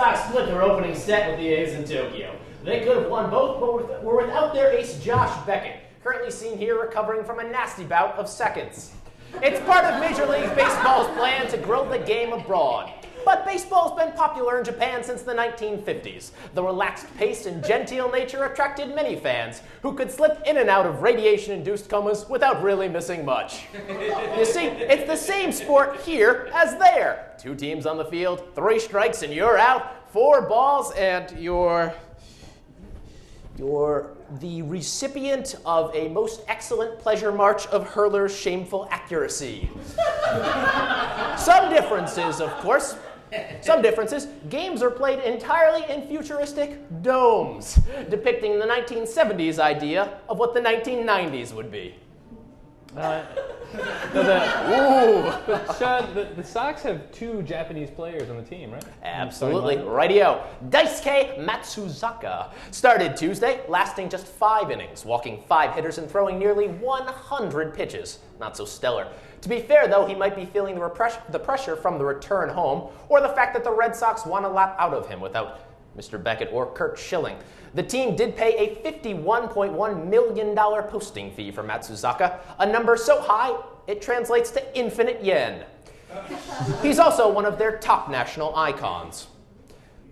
Sox split their opening set with the A's in Tokyo. They could have won both, but were without their ace Josh Beckett, currently seen here recovering from a nasty bout of seconds. It's part of Major League Baseball's plan to grow the game abroad. But baseball's been popular in Japan since the 1950s. The relaxed pace and genteel nature attracted many fans who could slip in and out of radiation-induced comas without really missing much. You see, it's the same sport here as there. 2 teams on the field, 3 strikes and you're out, 4 balls and you're the recipient of a most excellent pleasure march of hurler's shameful accuracy. Some differences, of course. Some differences. Games are played entirely in futuristic domes, depicting the 1970s idea of what the 1990s would be. Sean, the Sox have 2 Japanese players on the team, right? Absolutely. Rightio. Daisuke Matsuzaka started Tuesday, lasting just 5 innings, walking 5 hitters and throwing nearly 100 pitches. Not so stellar. To be fair, though, he might be feeling the pressure from the return home or the fact that the Red Sox want a lot out of him without Mr. Beckett or Curt Schilling. The team did pay a $51.1 million posting fee for Matsuzaka, a number so high it translates to infinite yen. He's also one of their top national icons.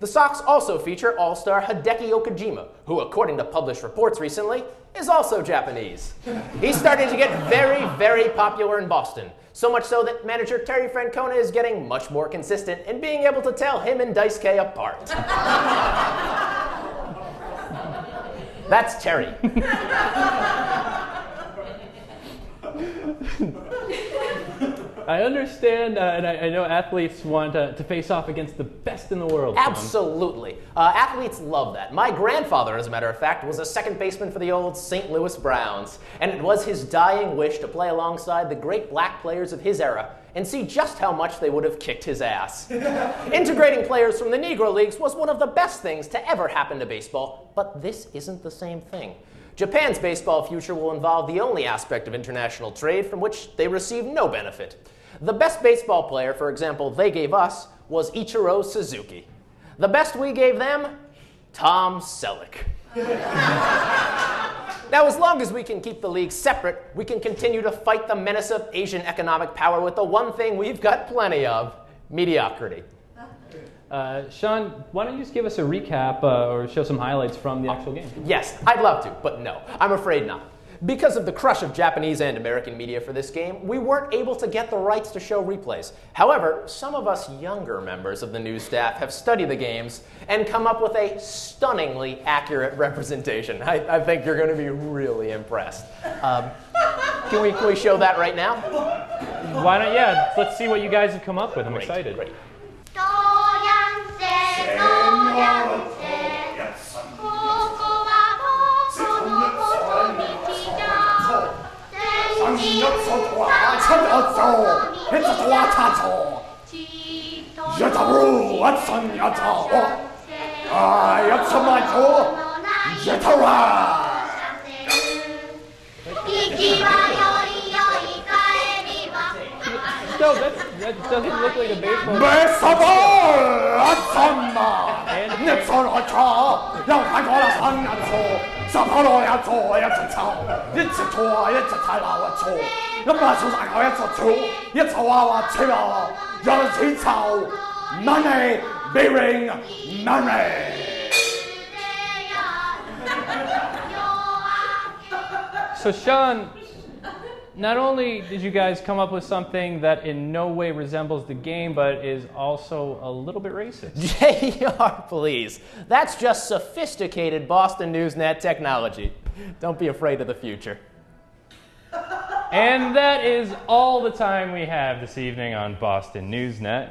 The Sox also feature all-star Hideki Okajima, who, according to published reports recently, is also Japanese. He's starting to get very, very popular in Boston, so much so that manager Terry Francona is getting much more consistent in being able to tell him and Daisuke apart. That's Terry. I understand, and I know athletes want to face off against the best in the world. Absolutely. Athletes love that. My grandfather, as a matter of fact, was a second baseman for the old St. Louis Browns, and it was his dying wish to play alongside the great black players of his era and see just how much they would have kicked his ass. Integrating players from the Negro Leagues was one of the best things to ever happen to baseball, but this isn't the same thing. Japan's baseball future will involve the only aspect of international trade from which they receive no benefit. The best baseball player, for example, they gave us was Ichiro Suzuki. The best we gave them? Tom Selleck. Now, as long as we can keep the league separate, we can continue to fight the menace of Asian economic power with the one thing we've got plenty of: mediocrity. Sean, why don't you just give us a recap or show some highlights from the actual game? Yes, I'd love to, but no, I'm afraid not. Because of the crush of Japanese and American media for this game, we weren't able to get the rights to show replays. However, some of us younger members of the news staff have studied the games and come up with a stunningly accurate representation. I think you're going to be really impressed. Can we show that right now? Why not? Yeah, let's see what you guys have come up with. I'm excited. Great. No, that doesn't look like a baseball. So, Sean, not only did you guys come up with something that in no way resembles the game, but is also a little bit racist. JR, please. That's just sophisticated Boston Newsnet technology. Don't be afraid of the future. And that is all the time we have this evening on Boston Newsnet.